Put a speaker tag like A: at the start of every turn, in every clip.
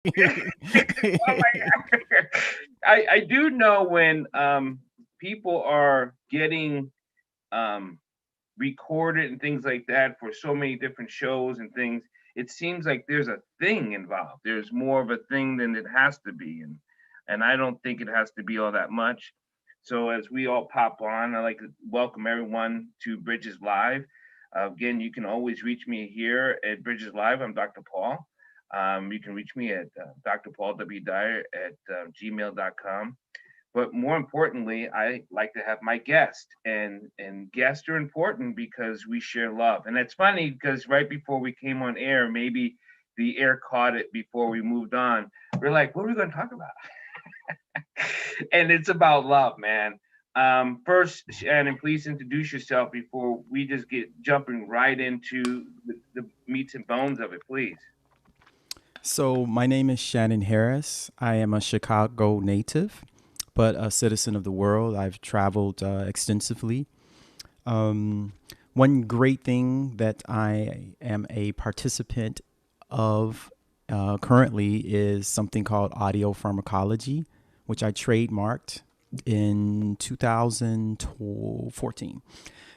A: Oh my God. I do know when people are getting um recorded and things like that for so many different shows and things, it seems like there's a thing involved. There's more of a thing than it has to be, and I don't think it has to be all that much. So as we all pop on, I like to welcome everyone to Bridges Live. Again, you can always reach me here at Bridges Live. I'm Dr. Paul. You can reach me at Dr. Paul W. Dyer at gmail.com. But more importantly, I like to have my guest, and guests are important because we share love. And it's funny because right before we came on air, maybe the air caught it before we moved on. We're like, what are we going to talk about? And it's about love, man. First, Shannon, please introduce yourself before we just get jumping right into the meats and bones of it, please.
B: So, my name is Shannon Harris. I am a Chicago native, but a citizen of the world. I've traveled extensively. Um, One great thing that I am a participant of currently is something called audio pharmacology, which I trademarked in 2014.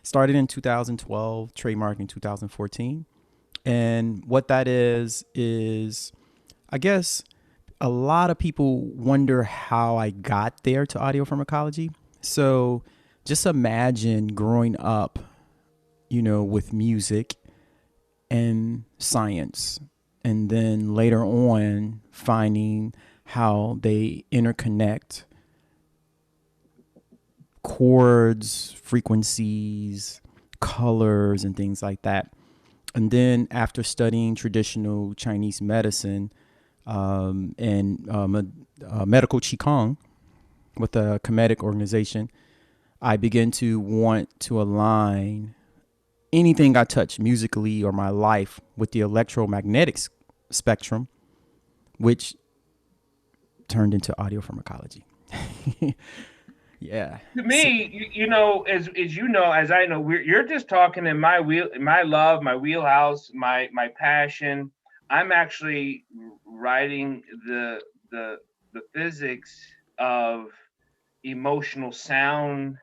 B: Started in 2012, trademarked in 2014. And what that is I guess a lot of people wonder how I got there to audio pharmacology. So just imagine growing up, with music and science, and then later on finding how they interconnect chords, frequencies, colors, and things like that. And then after studying traditional Chinese medicine and medical qigong with a Kemetic organization, I began to want to align anything I touch musically or my life with the electromagnetic spectrum, which turned into audio pharmacology. Yeah.
A: To
B: So,
A: me, as you know, as I know, you're just talking in my my love, my wheelhouse, my passion. I'm actually writing the the physics of emotional sound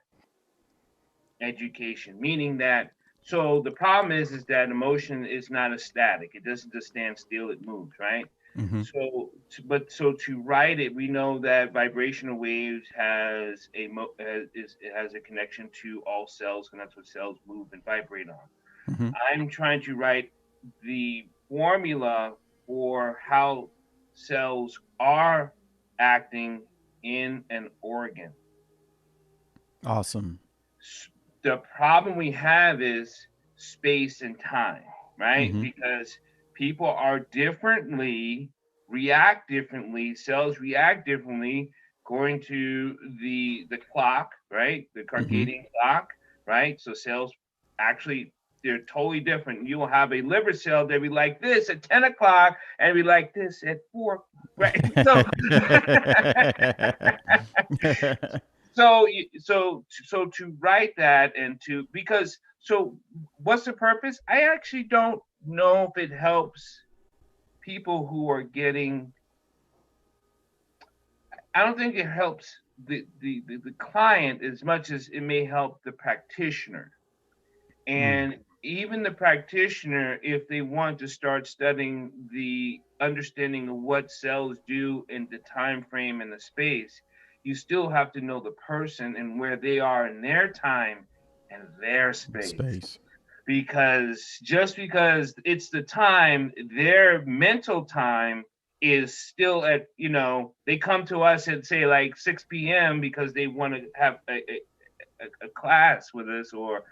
A: education, meaning that, so the problem is that emotion is not a static. It doesn't just stand still, it moves, right?
B: mhm.
A: So to write it, we know that vibrational waves has it has a connection to all cells, and that's what cells move and vibrate on.
B: Mhm.
A: I'm trying to write the formula for how cells are acting in an organ.
B: Awesome.
A: The problem we have is space and time, right?
B: Mhm.
A: Because people are differently, react differently, cells react differently according to the clock, right? The
B: Mhm.
A: circadian clock, right? So cells actually, they're totally different. You will have a liver cell that be like this at 10 o'clock and be like this at 4, right? So so to write that, and to, because, so what's the purpose? I actually don't know if it helps people who are getting, I don't think it helps the client as much as it may help the practitioner.
B: Mm.
A: And even the practitioner, if they want to start studying the understanding of what cells do in the time frame and the space, you still have to know the person and where they are in their time and their space.
B: Space.
A: Because just because it's the time, their mental time is still at, they come to us at say like 6 p.m. because they want to have a class with us, or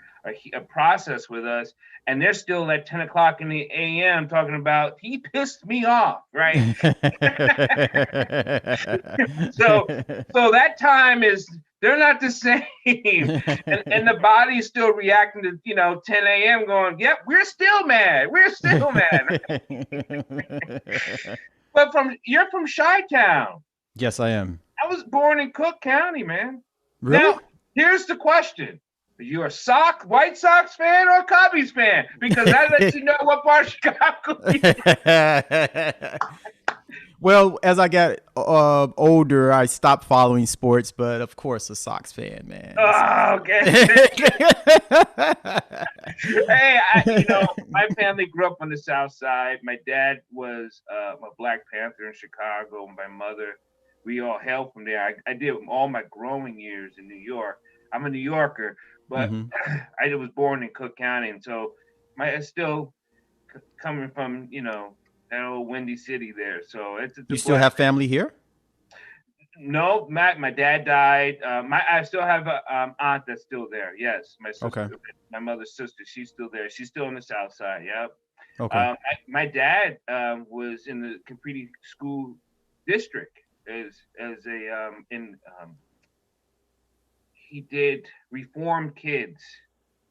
A: a process with us, and they're still at 10 o'clock in the a.m. talking about he pissed me off, right? so so that time is, they're not the same. And the body's still reacting to 10 a.m. going, yep, we're still mad, we're still mad. But you're from Chi-Town.
B: Yes, I am.
A: I was born in Cook County, man.
B: Really?
A: Now, here's the question. Are you a White Sox fan or a Cubbies fan? Because that lets you know what part of Chicago you.
B: Well, as I got older, I stopped following sports, but of course, a Sox fan, man. A Sox
A: Oh, okay.
B: fan.
A: Hey, my family grew up on the South Side. My dad was a Black Panther in Chicago. My mother, we all hailed from there. I did all my growing years in New York. I'm a New Yorker, but
B: Hmm.
A: I was born in Cook County, and so my still coming from that old windy city there. So it's a
B: You still
A: blessing.
B: have family here?
A: No, my dad died. I still have a aunt that's still there. Yes, my sister,
B: Okay.
A: my mother's sister, she's still there. She's still on the south side. Yep.
B: Okay.
A: My dad was in the Capri School District as a in he did reform kids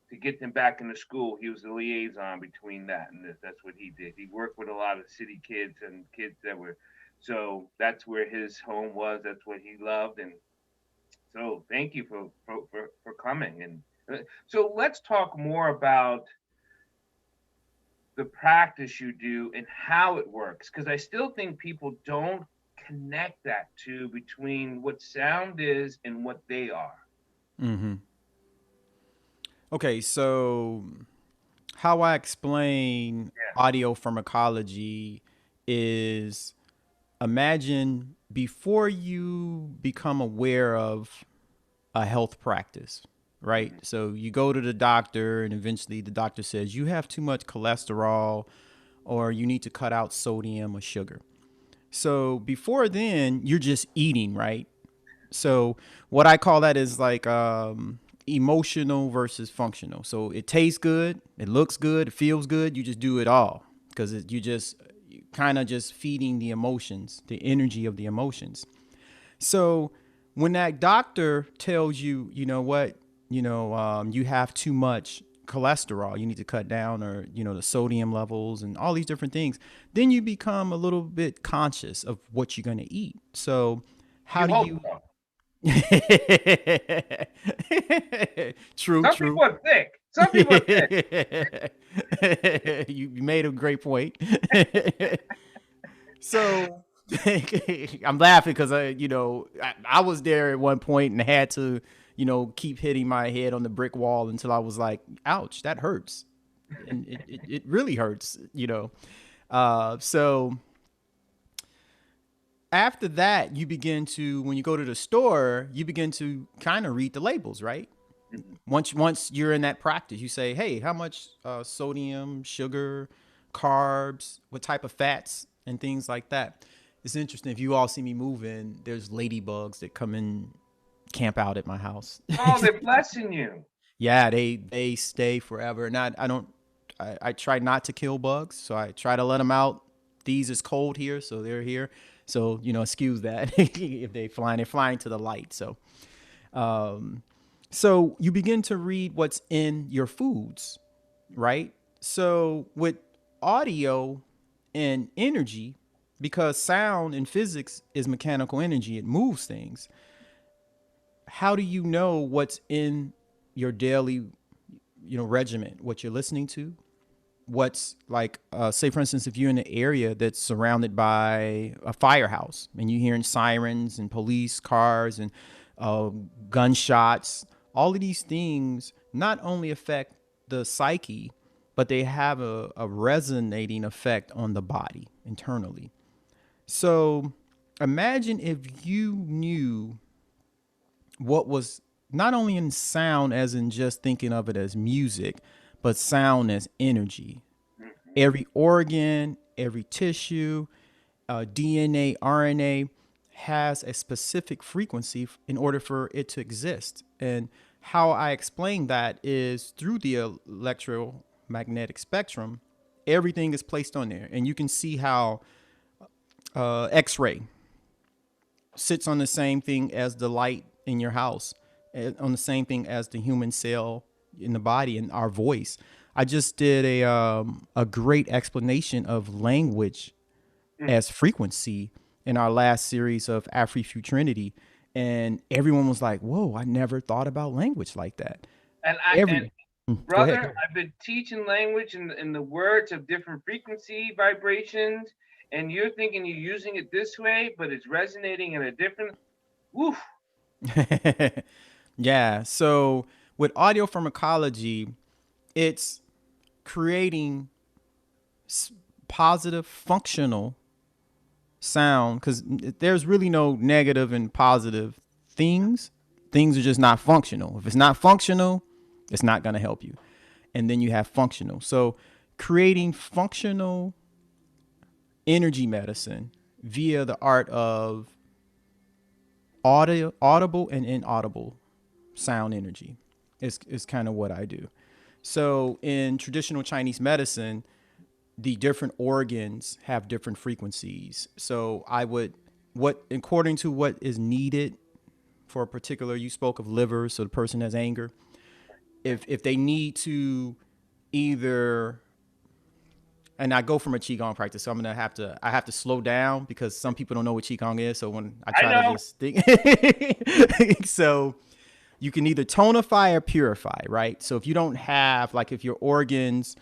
A: to get them back into school. He was the liaison between that and this. That's what he did. He worked with a lot of city kids and kids that were so that's where his home was. That's what he loved. And so thank you for coming. And so let's talk more about the practice you do and how it works. Because I still think people don't connect that to between what sound is and what they are.
B: Hmm. Okay, so how I explain
A: Yeah.
B: audio pharmacology is, imagine before you become aware of a health practice, right?
A: Mm-hmm.
B: So you go to the doctor, and eventually the doctor says you have too much cholesterol, or you need to cut out sodium or sugar. So before then, you're just eating, right? So what I call that is like emotional versus functional. So it tastes good, it looks good, it feels good. You just do it all because you just kind of just feeding the emotions, the energy of the emotions. So when that doctor tells you, you know what, you have too much cholesterol, you need to cut down, or the sodium levels and all these different things, then you become a little bit conscious of what you're going to eat. So how
A: You
B: do
A: hope
B: you
A: so.
B: true,
A: Some
B: true.
A: people are thick. Some people are thick.
B: You made a great point. So I'm laughing because I was there at one point and had to keep hitting my head on the brick wall until I was like, ouch, that hurts. And it really hurts. So after that, you begin to, when you go to the store, you begin to kind of read the labels, right?
A: Mhm.
B: Once you're in that practice, you say, hey, how much sodium, sugar, carbs, what type of fats, and things like that. It's interesting. If you all see me moving, there's ladybugs that come and camp out at my house.
A: Oh, they're blessing you.
B: Yeah, they stay forever. And I don't I try not to kill bugs, so I try to let them out. These is cold here, so they're here. So excuse that if they're flying to the light. Um, so you begin to read what's in your foods, right? So with audio and energy, because sound and physics is mechanical energy, it moves things. How do you know what's in your daily, regiment, what you're listening to? What's like, say for instance, if you're in an area that's surrounded by a firehouse and you're hearing sirens and police cars and uh, gunshots, all of these things not only affect the psyche, but they have a resonating effect on the body internally. So imagine if you knew what was not only in sound, as in just thinking of it as music, but sound as energy.
A: Mhm.
B: Every organ, every tissue, DNA, RNA has a specific frequency in order for it to exist. And how I explain that is through the electromagnetic spectrum, everything is placed on there. And you can see how X ray sits on the same thing as the light in your house, on the same thing as the human cell in the body and our voice. I just did a great explanation of language
A: Mm.
B: as frequency in our last series of Afrofuturinity, and everyone was like, "Whoa, I never thought about language like that."
A: And
B: Every Go ahead.
A: brother, I've been teaching language and the words of different frequency vibrations, and you're thinking you're using it this way, but it's resonating in a different. Woof.
B: Yeah. So with audio pharmacology, it's creating positive functional sound because there's really no negative and positive things. Things are just not functional. If it's not functional, it's not going to help you. And then you have functional. So creating functional energy medicine via the art of audible and inaudible sound energy is kind of what I do. So in traditional Chinese medicine, the different organs have different frequencies. So I would, what according to what is needed for a particular, you spoke of liver, so the person has anger. If they need to either, and I go from a qigong practice, so I have to slow down because some people don't know what qigong is. So when I
A: I
B: try to
A: know.
B: just think, so you can either tonify or purify, right? So if you don't have, like, if your organs,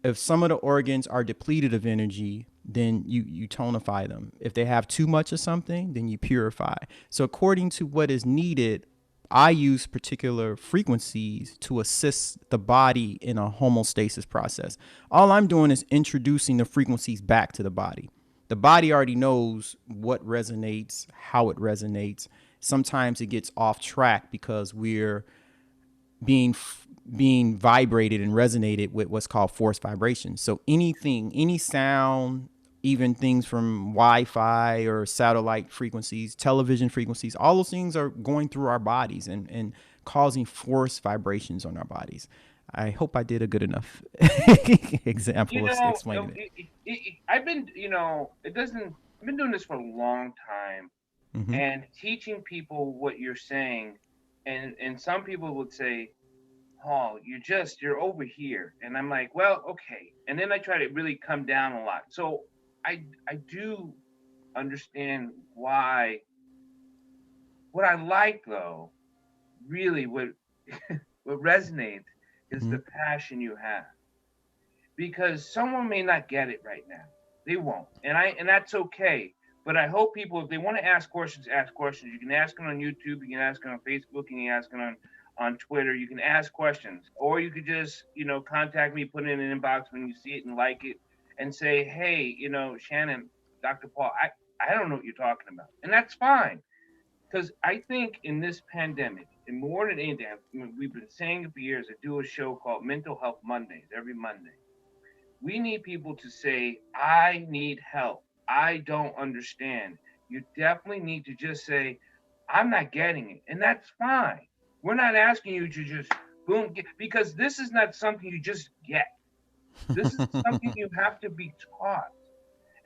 B: if some of the organs are depleted of energy, then you tonify them. If they have too much of something, then you purify. So according to what is needed, I use particular frequencies to assist the body in a homeostasis process. All I'm doing is introducing the frequencies back to the body. The body already knows what resonates, how it resonates. Sometimes it gets off track because we're being being vibrated and resonated with what's called force vibrations. So anything, any sound, even things from Wi-Fi or satellite frequencies, television frequencies, all those things are going through our bodies and causing force vibrations on our bodies. I hope I did a good enough
A: You
B: example of
A: know,
B: explaining it.
A: I've been, it doesn't. I've been doing this for a long time,
B: Mm-hmm.
A: and teaching people what you're saying, and some people would say, "Oh, you're over here," and I'm like, "Well, okay." And then I try to really come down a lot. So I do understand why. What I like though, really, what resonates is
B: Mm-hmm.
A: the passion you have, because someone may not get it right now. They won't, and that's okay. But I hope people, if they want to ask questions, ask questions. You can ask them on YouTube, you can ask them on Facebook, you can ask them on Twitter. You can ask questions, or you could just contact me, put it in an inbox when you see it and like it, and say, hey, Shannon, Dr. Paul, I don't know what you're talking about, and that's fine. Because I think in this pandemic, and more than anything, we've been saying it for years. I do a show called Mental Health Mondays every Monday. We need people to say, I need help. I don't understand. You definitely need to just say, I'm not getting it. And that's fine. We're not asking you to just boom, because this is not something you just get. This is something you have to be taught.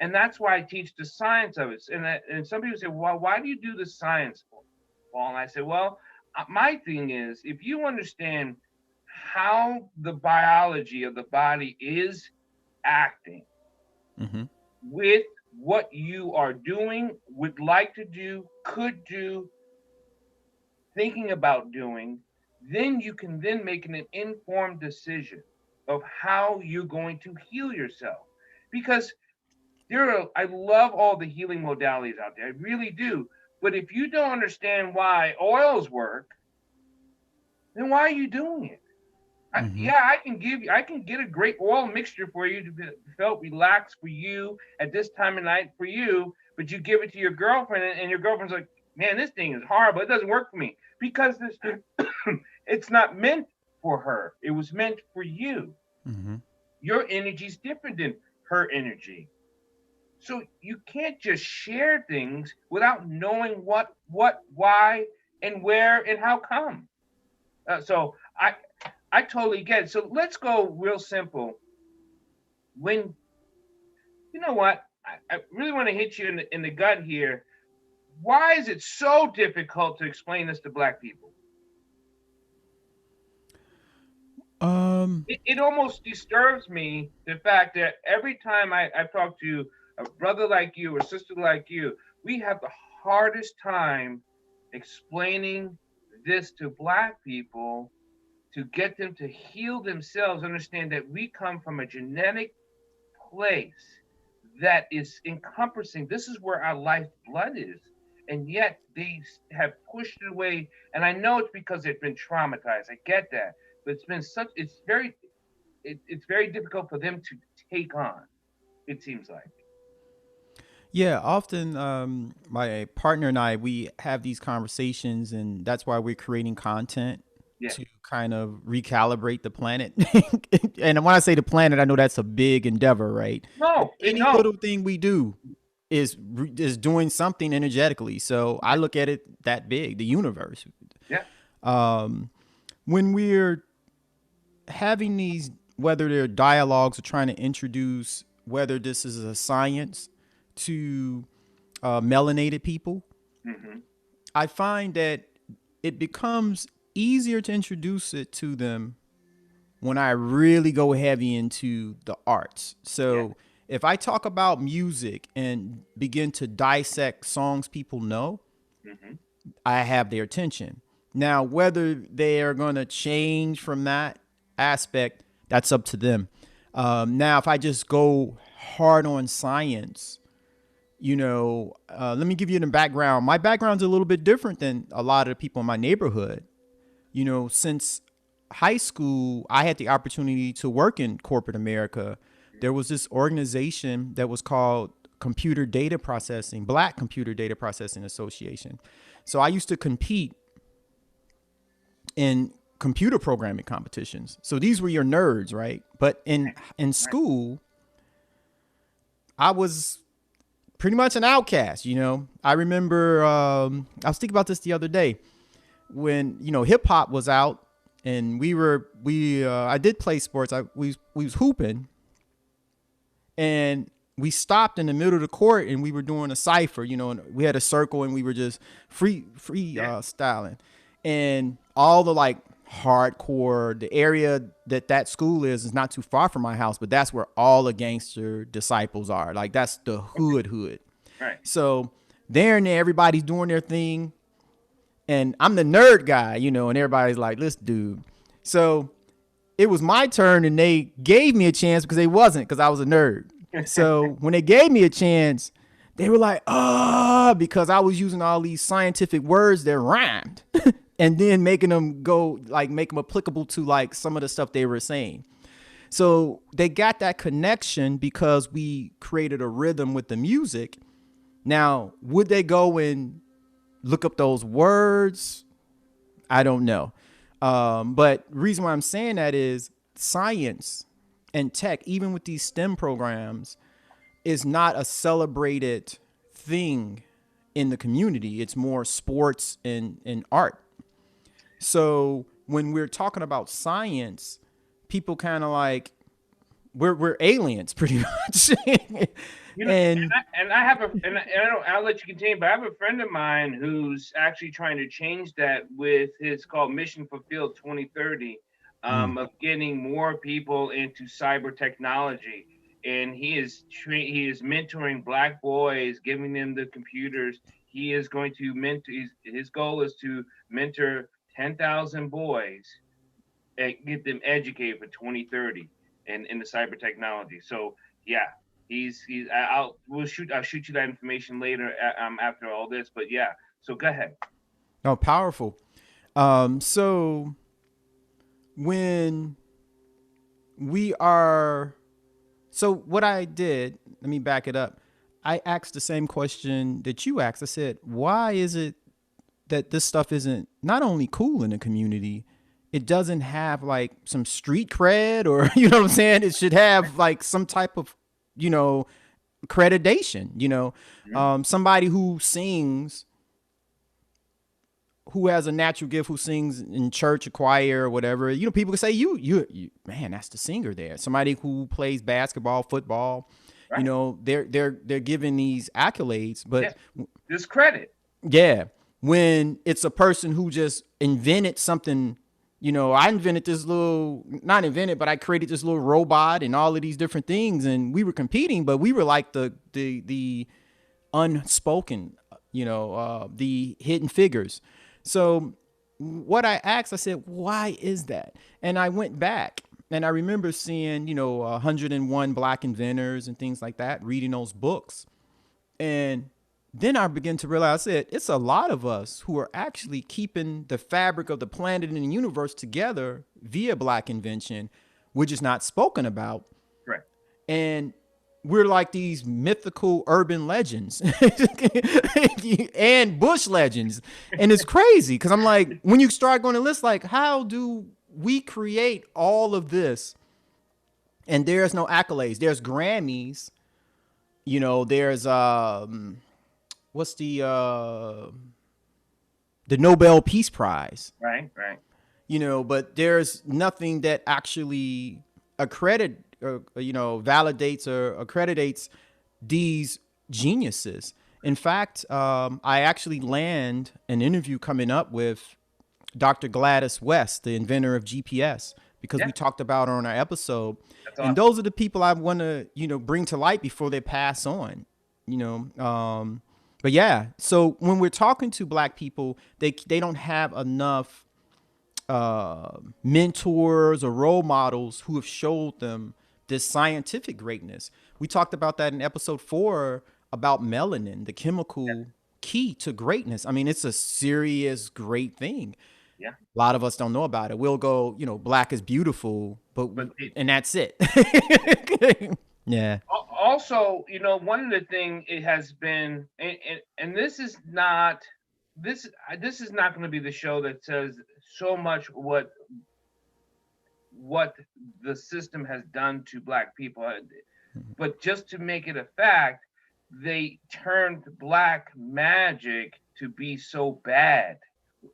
A: And that's why I teach the science of it. And some people say, well, why do you do the science, Paul? And I say, well, my thing is, if you understand how the biology of the body is acting
B: Mm-hmm.
A: with what you are doing, would like to do, could do, thinking about doing, then you can then make an informed decision of how you're going to heal yourself. Because I love all the healing modalities out there. I really do. But if you don't understand why oils work, then why are you doing it?
B: Mm-hmm.
A: Yeah, I can get a great oil mixture for you to felt relaxed for you at this time of night for you, but you give it to your girlfriend and your girlfriend's like, man, this thing is horrible. It doesn't work for me because this it's not meant for her. It was meant for you.
B: Mm-hmm.
A: Your energy is different than her energy. So you can't just share things without knowing why, and where, and how come. So I totally get it. So let's go real simple. When you know what, I really want to hit you in the gut here. Why is it so difficult to explain this to Black people?
B: Um.
A: It almost disturbs me the fact that every time I talk to a brother like you or sister like you, we have the hardest time explaining this to Black people to get them to heal themselves, understand that we come from a genetic place that is encompassing. This is where our life blood is, and yet they have pushed it away. And I know it's because they've been traumatized. I get that, but it's been such. It's very difficult for them to take on. It seems like.
B: Yeah, often my partner and I, we have these conversations, and that's why we're creating content
A: Yeah.
B: to kind of recalibrate the planet. And when I say the planet, I know that's a big endeavor, right? But
A: No,
B: any
A: no.
B: little thing we do is doing something energetically. So I look at it that big, the universe.
A: Yeah.
B: Um, when we're having these, whether they're dialogues or trying to introduce whether this is a science to melanated people,
A: Mm-hmm.
B: I find that it becomes easier to introduce it to them when I really go heavy into the arts.
A: Yeah.
B: So if I talk about music and begin to dissect songs people know,
A: Mm-hmm.
B: I have their attention. Now, whether they are going to change from that aspect, that's up to them. Now, if I just go hard on science, let me give you the background. My background's a little bit different than a lot of the people in my neighborhood. Since high school, I had the opportunity to work in corporate America. There was this organization that was called Computer Data Processing, Black Computer Data Processing Association. So I used to compete in computer programming competitions. So these were your nerds, right? But in
A: Right.
B: school, I was pretty much an outcast. I remember I was thinking about this the other day when hip hop was out, and we I did play sports. We was hooping, and we stopped in the middle of the court, and we were doing a cipher. And we had a circle, and we were just free
A: Yeah.
B: styling, and all the like hardcore. The area that school is not too far from my house, but that's where all the gangster disciples are. Like that's the
A: Okay.
B: hood.
A: Right.
B: So there and there, everybody's doing their thing, and I'm the nerd guy, and everybody's like, "Listen, dude." So it was my turn, and they gave me a chance because they wasn't, because I was a nerd. So when they gave me a chance, they were like, because I was using all these scientific words that rhymed, and then making them go like make them applicable to like some of the stuff they were saying. So they got that connection because we created a rhythm with the music. Now, would they go and look up those words? I don't know. But the reason why I'm saying that is science and tech, even with these STEM programs, is not a celebrated thing in the community. It's more sports and art. So when we're talking about science, people kind of like we're aliens pretty much. And
A: And I have and I don't. I'll let you continue, but I have a friend of mine who's actually trying to change that with his called Mission Fulfilled 2030,
B: mm,
A: of getting more people into cyber technology. And he is mentoring black boys, giving them the computers. He is going to mentor. His goal is to mentor 10,000 boys and get them educated for 2030 in the cyber technology. So yeah, he's I'll shoot you that information later after all this. But yeah, so go ahead.
B: no, powerful. So when we are So what I did, let me back it up. I asked the same question that you asked. I said, why is it that this stuff isn't not only cool in the community, it doesn't have like some street cred, or you know what I'm saying? It should have like some type of, you know, accreditation,
A: Mhm.
B: somebody who sings, who has a natural gift, who sings in church, a choir, or whatever. People can say, you, man, that's the singer there. Somebody who plays basketball, football,
A: Right?
B: they're given these accolades.
A: Yeah,
B: But
A: discredit.
B: yeah, when it's a person who just invented something, I invented this little, not invented, but I created this little robot and all of these different things, and we were competing, but we were like the unspoken, the hidden figures. So what I asked, I said, why is that? And I went back And I remember seeing, 101 black inventors and things like that, reading those books. And then I began to realize that it's a lot of us who are actually keeping the fabric of the planet and the universe together via black invention, which is not spoken about.
A: Right.
B: And we're like these mythical urban legends and bush legends. And it's crazy because I'm like, when you start going to list, like, how do we create all of this? And there's no accolades. There's Grammys, there's what's the Nobel Peace Prize,
A: Right. Right.
B: but there's nothing that actually validates or accreditates these geniuses. In fact, I actually land an interview coming up with Dr. Gladys West, the inventor of GPS, because
A: Yeah.
B: we talked about her on our episode.
A: That's
B: And
A: awesome.
B: those are the people I want to, bring to light before they pass on. But yeah, so when we're talking to black people, they don't have enough mentors or role models who have showed them this scientific greatness. We talked about that in episode 4 about melanin, the
A: Yeah.
B: chemical key to greatness. I mean, it's a serious, great thing.
A: Yeah.
B: A lot of us don't know about it. We'll go, black is beautiful,
A: But it,
B: and that's it. Yeah.
A: also, one of the thing it has been, and this is not going to be the show that says so much what the system has done to black people, but just to make it a fact, they turned black magic to be so bad,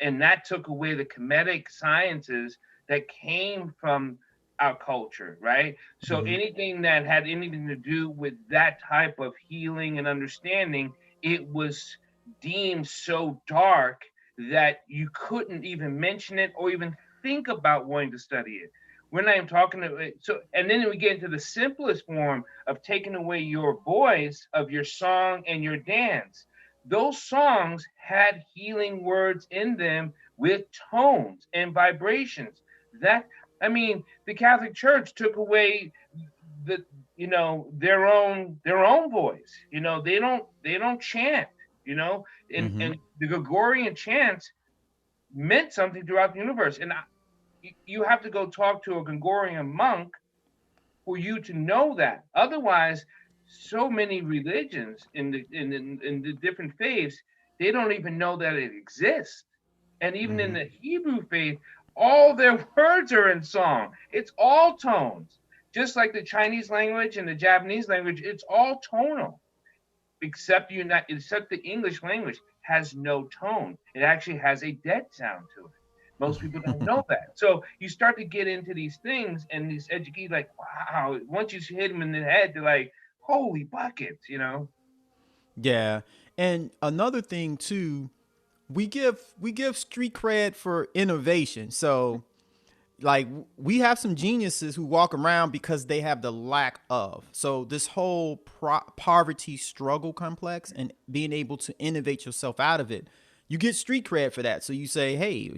A: and that took away the comedic sciences that came from our culture, right? So
B: Mm-hmm.
A: anything that had anything to do with that type of healing and understanding, it was deemed so dark that you couldn't even mention it or even think about wanting to study it. We're not even talking to so, and then we get into the simplest form of taking away your voice of your song and your dance. Those songs had healing words in them with tones and vibrations. That I mean, the Catholic Church took away the their own voice. They don't chant. You know,
B: Mm-hmm.
A: and the Gregorian chants meant something throughout the universe. And you have to go talk to a Gregorian monk for you to know that. Otherwise, so many religions in the different faiths, they don't even know that it exists. And even in
B: Mm-hmm.
A: the Hebrew faith, all their words are in song. It's all tones. Just like the Chinese language and the Japanese language, it's all tonal. Except the English language has no tone. It actually has a dead sound to it. Most people don't know that. So you start to get into these things and these educate like, wow, once you hit them in the head, they're like, holy buckets.
B: Yeah. And another thing too, we give street cred for innovation. So like we have some geniuses who walk around because they have the lack of. So this whole poverty struggle complex and being able to innovate yourself out of it, you get street cred for that. So you say, hey,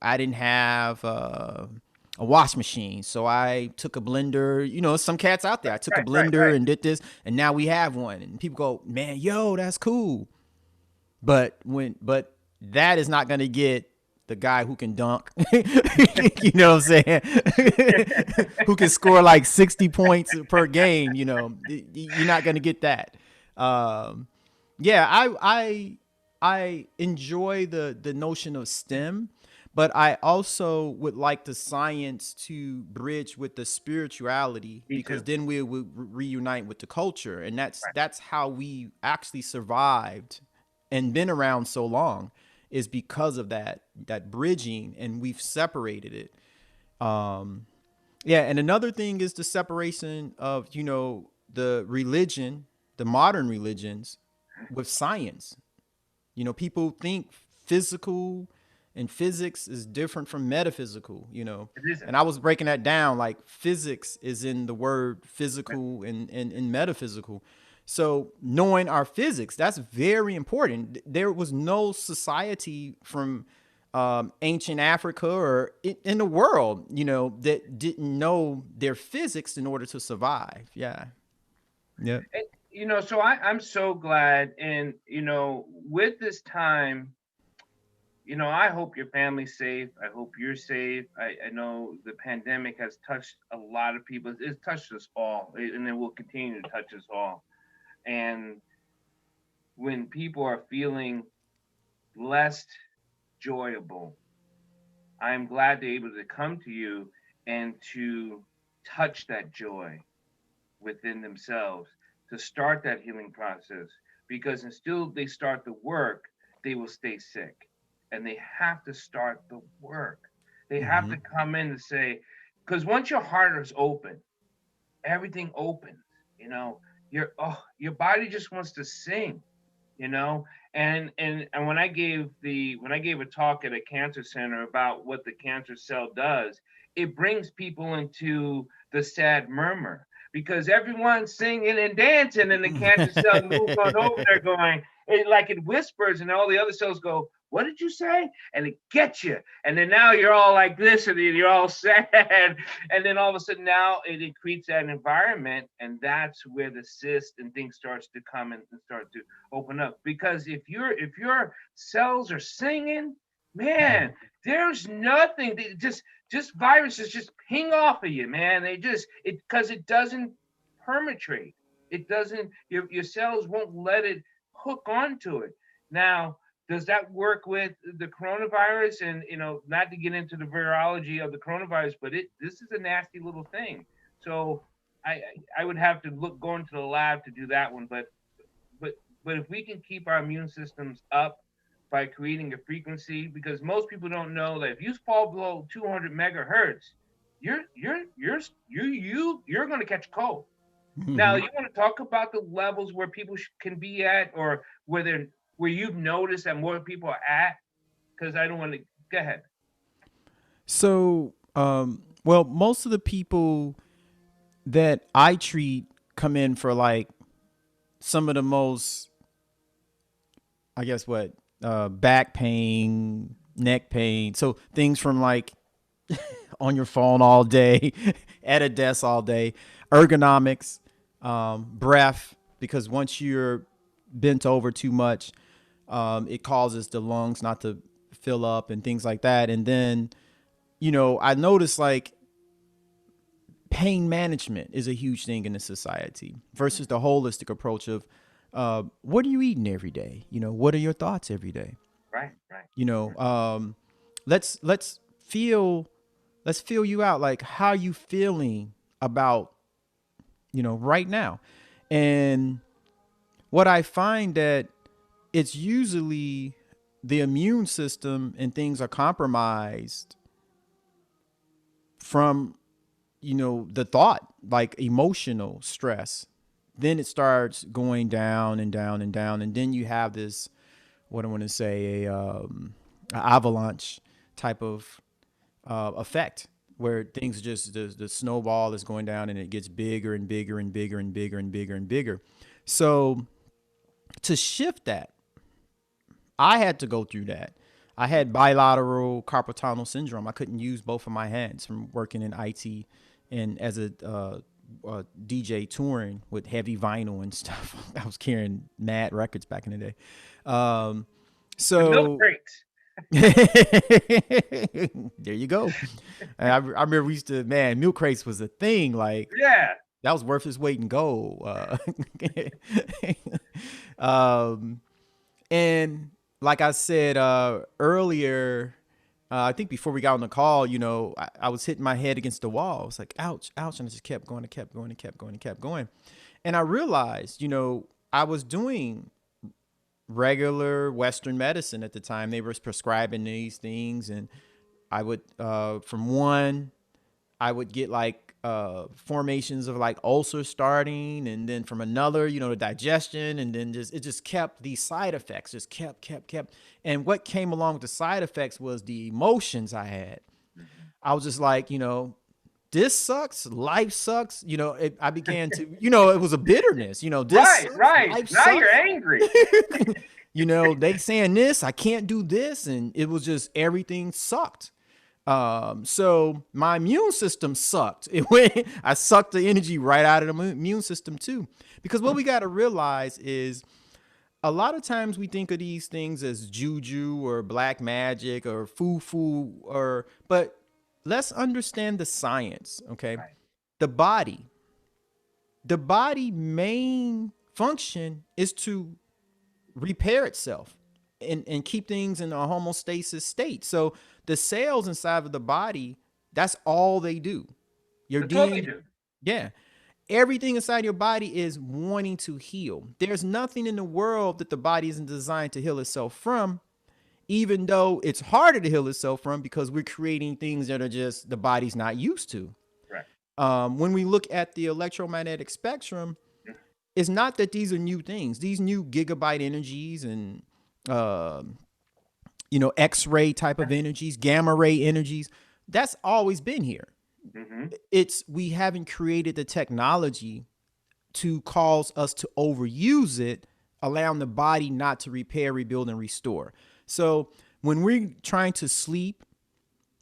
B: I didn't have a wash machine, so I took a blender. Some cats out there. I took a
A: Right, right,
B: blender
A: right.
B: and did this, and now we have one. And people go, man, yo, that's cool. But that is not going to get the guy who can dunk, you know what I'm saying? Who can score like 60 points per game, you're not going to get that. Um, yeah, I enjoy the notion of STEM, but I also would like the science to bridge with the spirituality
A: Me
B: because
A: too.
B: then we will reunite with the culture, and that's
A: Right.
B: that's how we actually survived and been around so long is because of that bridging, and we've separated it. Um, yeah, and another thing is the separation of the religion, the modern religions, with science. People think physical and physics is different from metaphysical,
A: It isn't.
B: and I was breaking that down like physics is in the word
A: Right.
B: physical and metaphysical. So knowing our physics, that's very important. There was no society from ancient Africa or in the world, that didn't know their physics in order to survive. Yeah. Yep.
A: And, so I'm so glad. And, with this time, I hope your family's safe. I hope you're safe. I know the pandemic has touched a lot of people. It's touched us all, and it will continue to touch us all. And when people are feeling less joyable, I'm glad they're able to come to you and to touch that joy within themselves, to start that healing process. Because until they start the work, they will stay sick. And they have to start the work. They have
B: Mm-hmm.
A: to come in and say, because once your heart is open, everything opens. You know, your body just wants to sing. You know, and when I gave a talk at a cancer center about what the cancer cell does, it brings people into the sad murmur because everyone's singing and dancing, and the cancer cell moves on over there, going like it whispers, and all the other cells go, "What did you say?" And it gets you, and then now you're all like this, and you're all sad, and then all of a sudden now it creates that environment, and that's where the cyst and things starts to come and start to open up. Because if your cells are singing, man, there's nothing just viruses just ping off of you, man. They just it because it doesn't permeate. It doesn't your cells won't let it hook onto it. Now, does that work with the coronavirus? And not to get into the virology of the coronavirus, but this is a nasty little thing. So I I would have to go into the lab to do that one, but but if we can keep our immune systems up by creating a frequency, because most people don't know that if you fall below 200 megahertz, you're going to catch a cold. Now,
B: Mm-hmm.
A: you want to talk about the levels where people can be at, or where you've noticed that more people are at? Because I don't want to. Go ahead.
B: So, well, most of the people that I treat come in for like some of the most, I guess, back pain, neck pain. So things from like on your phone all day, at a desk all day, ergonomics, breath, because once you're bent over too much, it causes the lungs not to fill up and things like that. And then, I noticed like pain management is a huge thing in the society versus the holistic approach of what are you eating every day? What are your thoughts every day?
A: Right, right.
B: You know, let's let's feel let's feel you out. Like, how you feeling about right now? And what I find that it's usually the immune system and things are compromised from the thought, like emotional stress. Then it starts going down and down and down, and then you have this, what I want to say, a avalanche type of effect where things just the snowball is going down and it gets bigger and bigger and bigger and bigger and bigger and bigger. So to shift that, I had to go through that. I had bilateral carpal tunnel syndrome. I couldn't use both of my hands from working in IT and as DJ touring with heavy vinyl and stuff. I was carrying mad records back in the day. Um,
A: The milk
B: so
A: crates.
B: there you go. And I remember we used to, man, milk crates was a thing. Like,
A: Yeah.
B: that was worth its weight in gold. Um, and like I said earlier, I think before we got on the call, I was hitting my head against the wall. I was like, ouch, ouch. And I just kept going and kept going and kept going and kept going. And I realized, I was doing regular Western medicine at the time. They were prescribing these things. And I would, from one, I would get like formations of like ulcer starting, and then from another, the digestion, and then it just kept these side effects, just kept. And what came along with the side effects was the emotions I had.
A: Mhm.
B: I was just like, this sucks, life sucks. I began to, it was a bitterness. This
A: Right,
B: sucks,
A: right.
B: life
A: Now you're
B: sucks.
A: angry.
B: They saying this, I can't do this, and it was just everything sucked. So my immune system sucked. I sucked the energy right out of the immune system too. Because what we got to realize is a lot of times we think of these things as juju or black magic or foo but let's understand the science, okay?
A: Right.
B: The body, the body main function is to repair itself and keep things in a homeostasis state. So the cells inside of the body, that's all they do. Your
A: They totally
B: DNA,
A: do.
B: yeah. Everything inside your body is wanting to heal. There's nothing in the world that the body isn't designed to heal itself from, even though it's harder to heal itself from because we're creating things that are just the body's not used to.
A: Right.
B: When we look at the electromagnetic spectrum, it's not that these are new things. These new gigabyte energies and uh, X-ray type of energies, gamma ray energies, that's always been here.
A: Mm-hmm.
B: It's we haven't created the technology to cause us to overuse it, allowing the body not to repair, rebuild, and restore. So when we're trying to sleep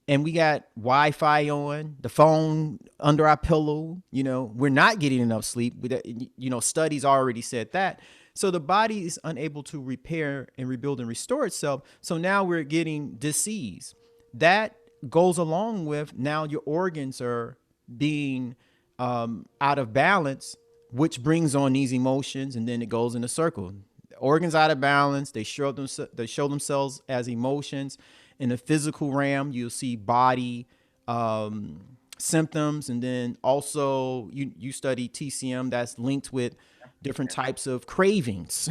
B: and we got Wi-Fi on, the phone under our pillow, we're not getting enough sleep. Studies already said that. So the body is unable to repair and rebuild and restore itself. So now we're getting disease. That goes along with now your organs are being out of balance, which brings on these emotions, and then it goes in a circle. Organs out of balance, they show themselves as emotions. In the physical realm, you'll see body symptoms, and then also you study TCM that's linked with different types of cravings.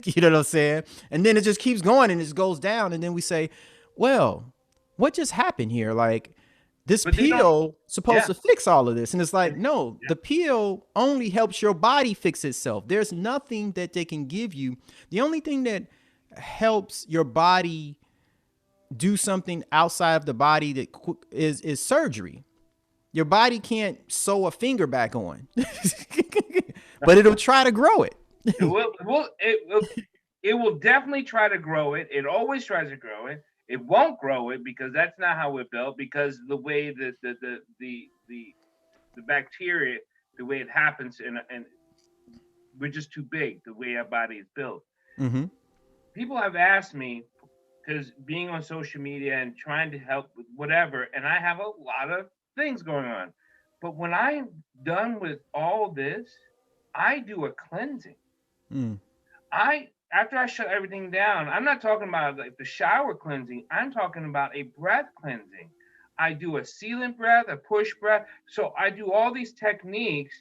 B: You know what I'm saying? And then it just keeps going and it goes down, and then we say, well, what just happened here? Like, this
A: But they don't.
B: pill supposed
A: Yeah.
B: to fix all of this. And it's like,
A: And,
B: no,
A: yeah.
B: the pill only helps your body fix itself. There's nothing that they can give you. The only thing that helps your body do something outside of the body that is surgery. Your body can't sew a finger back on, but it'll try to grow it.
A: It will. It will definitely try to grow it. It always tries to grow it. It won't grow it because that's not how we're built. Because the way that the bacteria, the way it happens, and we're just too big. The way our body is built.
B: Mm-hmm.
A: People have asked me, because being on social media and trying to help with whatever, and I have a lot of things going on. But when I'm done with all this, I do a cleansing.
B: Mm.
A: I After I shut everything down, I'm not talking about like the shower cleansing. I'm talking about a breath cleansing. I do a sealant breath, a push breath. So I do all these techniques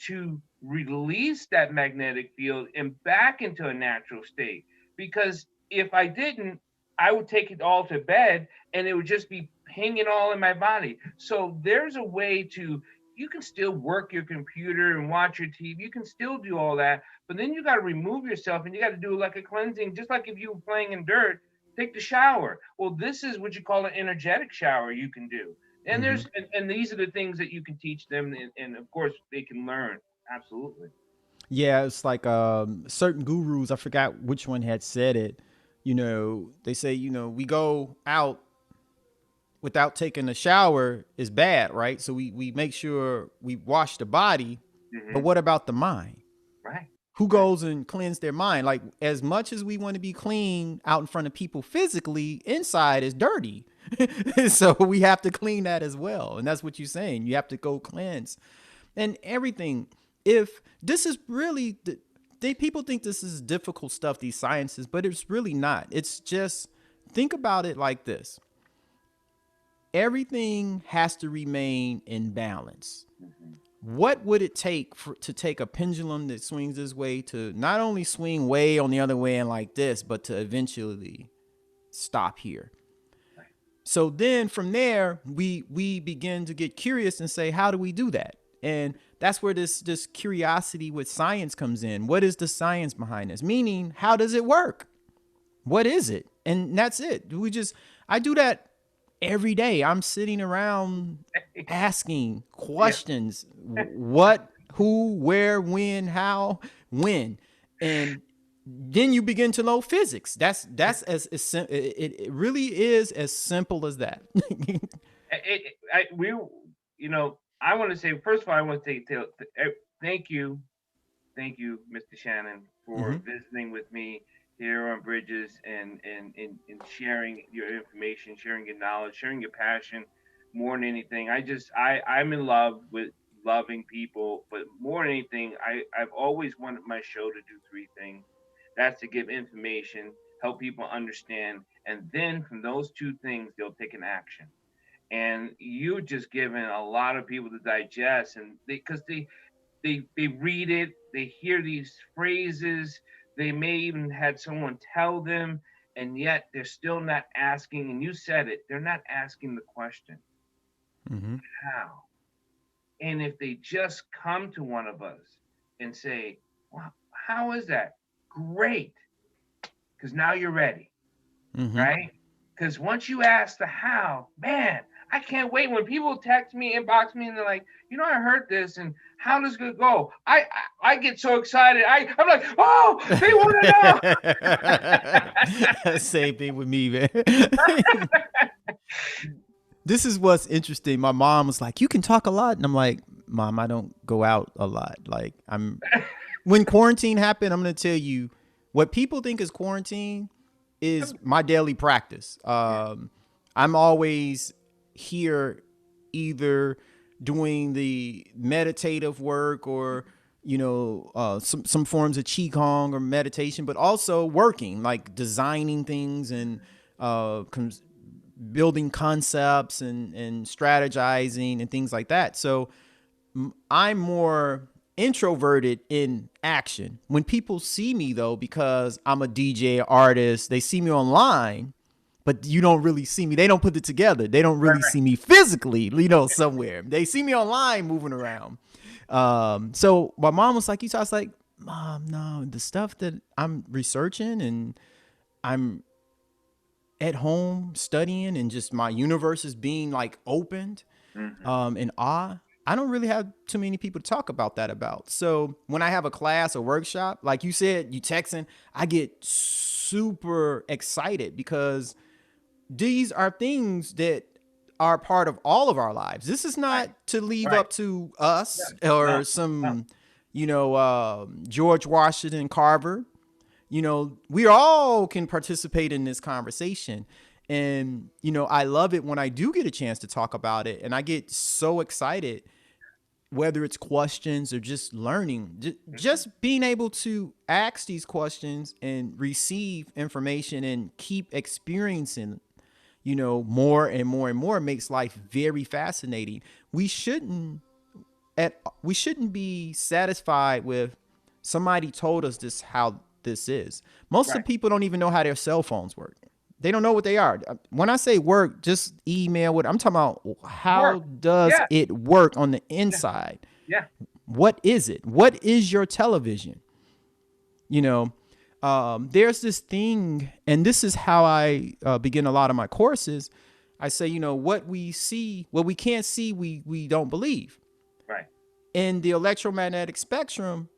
A: to release that magnetic field and back into a natural state. Because if I didn't, I would take it all to bed and it would just be hanging all in my body. So there's a way to, you can still work your computer and watch your TV. You can still do all that, but then you got to remove yourself and you got to do like a cleansing, just like if you were playing in dirt, take the shower. Well, this is what you call an energetic shower you can do. And
B: Mm-hmm.
A: and these are the things that you can teach them. And of course they can learn. Absolutely.
B: Yeah, it's like certain gurus, I forgot which one had said it. They say, we go out without taking a shower is bad, right? So we make sure we wash the body, but
A: Mm-hmm.
B: what about the mind?
A: Right.
B: Who
A: Right.
B: goes and cleanse their mind? Like, as much as we want to be clean out in front of people physically, inside is dirty. So we have to clean that as well. And that's what you're saying. You have to go cleanse and everything. If this is really people think this is difficult stuff, these sciences, but it's really not. It's just, think about it like this. Everything has to remain in balance.
A: Mm-hmm.
B: What would it take to take a pendulum that swings this way to not only swing way on the other way and like this, but to eventually stop here?
A: Right.
B: So then from there, we begin to get curious and say, how do we do that? And that's where this curiosity with science comes in. What is the science behind this? Meaning, how does it work? What is it? And that's it. I do that every day. I'm sitting around asking questions. What, who, where, when, how, when. And then you begin to know physics. That's as it really is as simple as that.
A: We, I want to say, first of all, I want to thank you, Mr. Shannon, for
B: Hmm.
A: visiting with me here on Bridges, and sharing your information, sharing your knowledge, sharing your passion. More than anything, I'm in love with loving people, but more than anything, I've always wanted my show to do three things. That's to give information, help people understand, and then from those two things, they'll take an action. And you just given a lot of people to digest, and because they read it, they hear these phrases, they may even had someone tell them, and yet they're still not asking. And you said it, they're not asking the question,
B: Hmm.
A: how? And if they just come to one of us and say, well, how is that? Great, because now you're ready,
B: Hmm.
A: right? Because once you ask the how, man, I can't wait when people text me, inbox me, and they're like, I heard this, and how does it go? I get so excited. I'm like, oh, they want
B: Same thing with me, man. This is what's interesting. My mom was like, "You can talk a lot," and I'm like, "Mom, I don't go out a lot. Like, I'm when quarantine happened, I'm gonna tell you what people think is quarantine is
A: to
B: my daily practice.
A: know.
B: I'm always here, either doing the meditative work or some forms of qigong or meditation, but also working, like designing things and uh, building concepts and strategizing and things like that. So I'm more introverted in action. When people see me though, because I'm a DJ artist, they see me online, but you don't really see me. They don't put it together. They don't
A: Right,
B: really see me physically, somewhere. They see me online moving around. So my mom was like, "You." I was like, "Mom, no, the stuff that I'm researching and I'm at home studying and just my universe is being like opened
A: right. Hmm.
B: in awe. I don't really have too many people to talk about that about. So when I have a class or workshop, like you said, you texting, I get super excited because these are things that are part of all of our lives. This is
A: Right,
B: not to leave
A: right.
B: up to
A: No,
B: us
A: no,
B: or
A: no.
B: some, George Washington Carver. We all can participate in this conversation. And, I love it when I do get a chance to talk about it. And I get so excited, whether it's questions or just learning,
A: Hmm.
B: just being able to ask these questions and receive information and keep experiencing, more and more and more makes life very fascinating. We shouldn't be satisfied with somebody told us this how this is. Most of
A: Right.
B: the people don't even know how their cell phones work. They don't know what they are. When I say work, just email what I'm talking about. How
A: Work.
B: does
A: Yeah,
B: it work on the
A: yeah,
B: inside?
A: yeah.
B: What is it? What is your television? You know, there's this thing, and this is how I begin a lot of my courses. I say, what we see, what we can't see, we don't believe.
A: Right.
B: In the electromagnetic spectrum,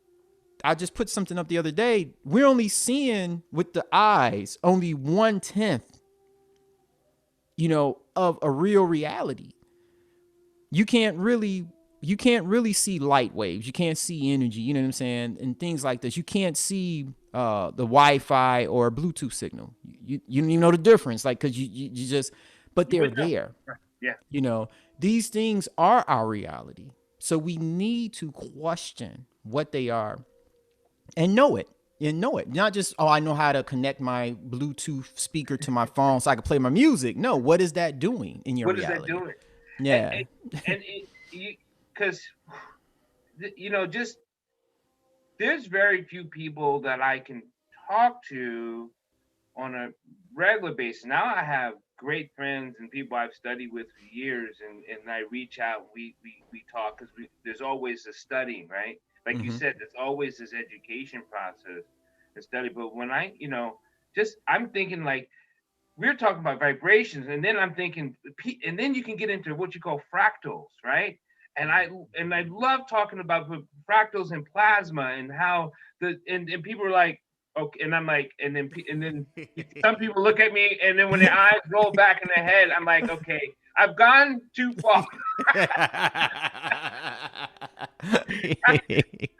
B: I just put something up the other day. We're only seeing with the eyes only 1/10, of a real reality. You can't really you can't really see light waves. You can't see energy. You know what I'm saying, and things like this. You can't see the Wi-Fi or a Bluetooth signal. You don't even know the difference, like because you just, but
A: You
B: they're
A: would know.
B: there.
A: Right. Yeah.
B: You know, these things are our reality. So we need to question what they are and know it. And know it. Not just, oh, I know how to connect my Bluetooth speaker to my phone so I can play my music. No, what is that doing in your
A: What is that
B: reality?
A: doing? And
B: Yeah.
A: you, because just there's very few people that I can talk to on a regular basis. Now I have great friends and people I've studied with for years, and I reach out. We talk because there's always a studying, right? Like you
B: Mm-hmm.
A: said, there's always this education process and study. But when just I'm thinking like we're talking about vibrations, and then I'm thinking, and then you can get into what you call fractals, right? And I love talking about fractals and plasma and how and people are like, okay, and I'm like, and then some people look at me, and then when their eyes roll back in their head, I'm like, okay, I've gone too far.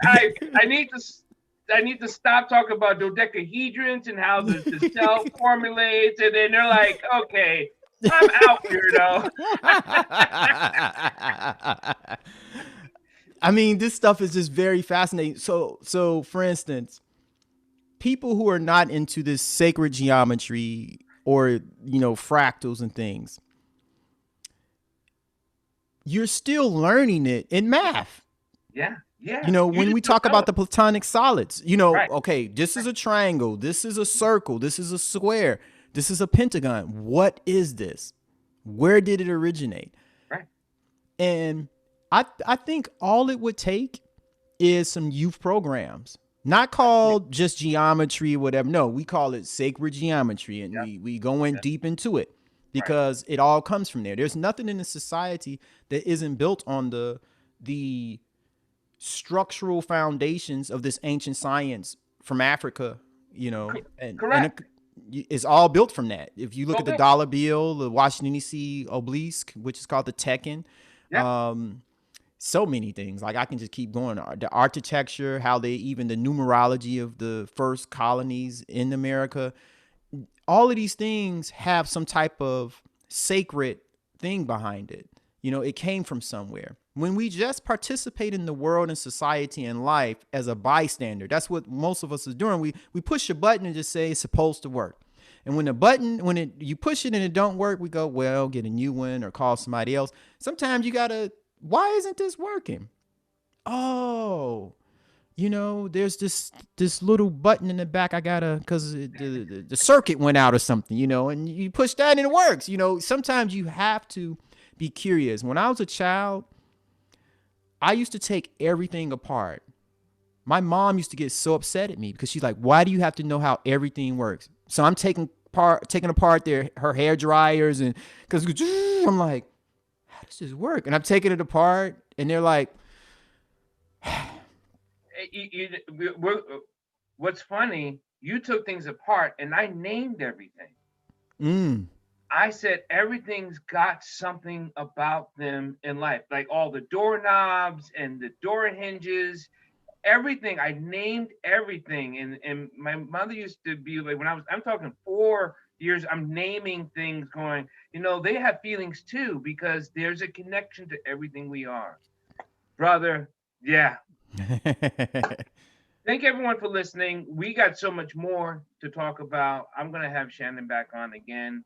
A: I need to I need to stop talking about dodecahedrons and how the cell formulates, and then they're like, okay, I'm out, weirdo.
B: I mean, this stuff is just very fascinating. So for instance, people who are not into this sacred geometry or, fractals and things, you're still learning it in math.
A: Yeah, yeah. You
B: When
A: just
B: we
A: don't
B: talk
A: know
B: about
A: it.
B: the platonic solids,
A: Right,
B: okay, this is
A: right,
B: a triangle, this is a circle, this is a square, this is a pentagon. What is this? Where did it originate?
A: right.
B: And I think all it would take is some youth programs, not called just geometry or whatever. No, we call it sacred geometry, and
A: Yeah,
B: we go in
A: yeah.
B: deep into it
A: Right.
B: because it all comes from there. There's nothing in the society that isn't built on the structural foundations of this ancient science from Africa, and
A: Correct.
B: it's all built from that. If you
A: It's
B: look
A: all
B: at the
A: built.
B: dollar bill, the Washington D.C. obelisk, which is called the Tekken,
A: Yeah.
B: um, so many things. Like I can just keep going. The architecture, how they even the numerology of the first colonies in America, all of these things have some type of sacred thing behind it. It came from somewhere. When we just participate in the world and society and life as a bystander, that's what most of us are doing. We push a button and just say it's supposed to work. And when the button, you push it and it don't work, we go, well, get a new one or call somebody else. Sometimes you gotta, why isn't this working? Oh, there's this little button in the back. I gotta, because the circuit went out or something, and you push that and it works. Sometimes you have to be curious. When I was a child, I used to take everything apart. My mom used to get so upset at me because she's like, "Why do you have to know how everything works?" So I'm taking apart her hair dryers, and because I'm like, "How does this work?" And I'm taking it apart, and they're like,
A: What's funny, you took things apart and I named everything.
B: "Mm,
A: I said everything's got something about them in life, like all the doorknobs and the door hinges, everything. I named everything, and my mother used to be like, when I'm talking 4 years, I'm naming things, going, they have feelings too because there's a connection to everything we are, brother. Yeah. Thank everyone for listening. We got so much more to talk about. I'm gonna have Shannon back on again.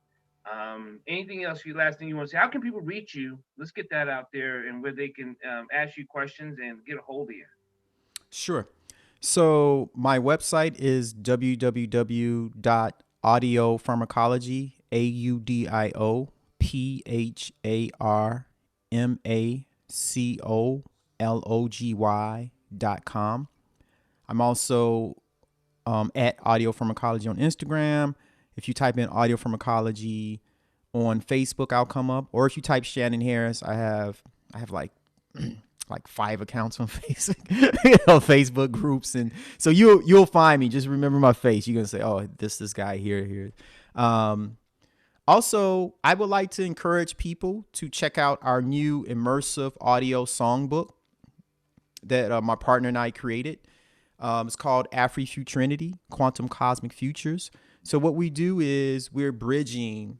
A: Anything else? You last thing you want to say? How can people reach you? Let's get that out there, and where they can ask you questions and get a hold of you.
B: Sure." So my website is www.audiopharmacology, AUDIOPHARMACOLOGY.com. I'm also at Audio Pharmacology on Instagram. If you type in Audio Pharmacology on Facebook, I'll come up. Or if you type Shannon Harris, I have like 5 accounts on Facebook, Facebook groups, and so you'll find me. Just remember my face. You're gonna say, "Oh, this guy here." Um, Also, I would like to encourage people to check out our new immersive audio songbook that my partner and I created. It's called Afri-Futrinity, Quantum Cosmic Futures. So what we do is we're bridging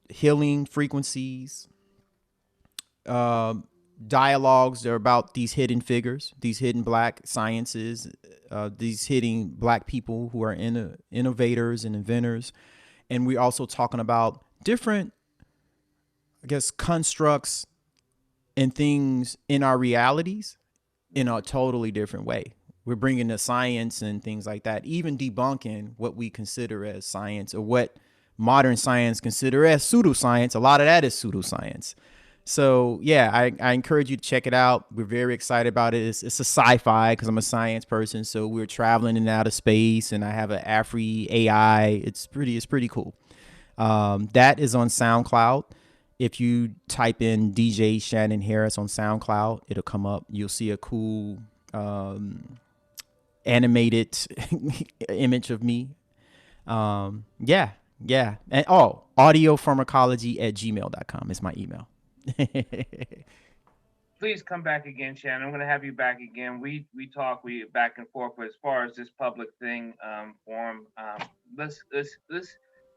B: healing frequencies, um, dialogues that are about these hidden figures, these hidden black sciences, these hidden black people who are innovators and inventors. And we're also talking about different, I guess, constructs and things in our realities in a totally different way. We're bringing the science and things like that, even debunking what we consider as science or what modern science consider as pseudoscience. A lot of that is pseudoscience. So yeah, I encourage you to check it out. We're very excited about it. It's a sci-fi because I'm a science person. So we're traveling in and out of space, and I have an Afri AI. It's pretty cool. That is on SoundCloud. If you type in DJ Shannon Harris on SoundCloud, it'll come up. You'll see a cool animated image of me. Yeah, yeah. And audiopharmacology@gmail.com is my email.
A: Please come back again, Shannon. I'm gonna have you back again. We talk, we back and forth. But as far as this public thing, forum, let's.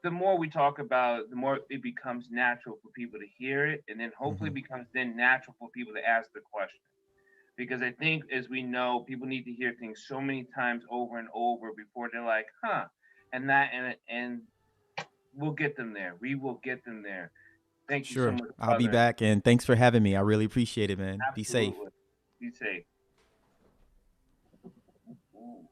A: The more we talk about it, the more it becomes natural for people to hear it, and then hopefully
B: Hmm.
A: becomes then natural for people to ask the question. Because I think, as we know, people need to hear things so many times over and over before they're like, huh, and we'll get them there. We will get them there. Thank you so
B: Sure.
A: much,
B: I'll be
A: brother.
B: back, and thanks for having me. I really appreciate it, man. Be safe.
A: Absolutely. Be safe. Ooh.